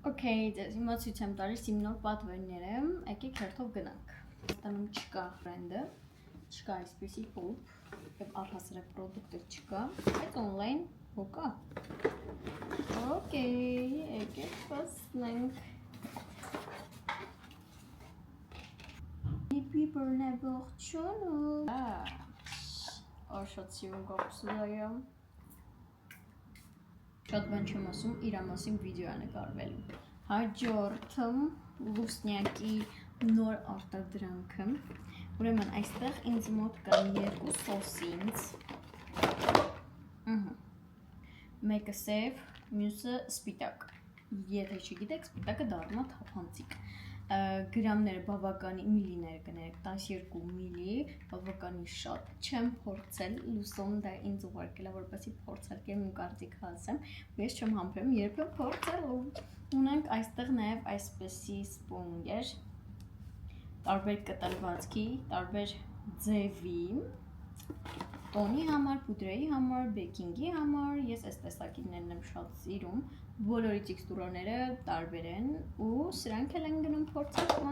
Okay, հիմա ցույց եմ տալիս իմ նոր պատվերները, եկեք հերթով գնանք։ Ստանում չկա բրենդը, չկա այսպիսի պուլպ, եւ առհասարակ պրոդուկտը չկա, բայց on-line հոկա։ Okay, եկեք տեսնենք։ Իպի բռնաբողջություն։ Արշացիուն կապսուլայա։ Շատ բան չեմ ասում, իր մասին վիդեո է նկարվելու։ Հաջորդում լուսնյակի նոր արտադրանքը։ Ուրեմն այստեղ ինձ մոտ կան երկու սոսինց։ Մեկը սև, մյուսը սպիտակ։ Եթե չգիտեք, սպիտակը դառնա թափանցիկ։ Գրամները բավականին միլիները կներեք 12 միլի, բավականին շատ չեմ փորձել, լուսոն դա ինձ ուղարկել է, որպեսզի փորձարկեմ ու կարծիք ասեմ, ես չեմ համբերում երբեք փորձելու։ Ունենք այստեղ նաև այսպիսի սպոնգեր, տարբեր կտրվածքի, տարբեր ձևի, տոնի համար, պուդրերի համար, բեքինգի համար, ես այս տեսակիներն եմ շատ սիրում, բոլորի տեքստուրաները տարբեր են ու սրանք էլ են գնում փորձել։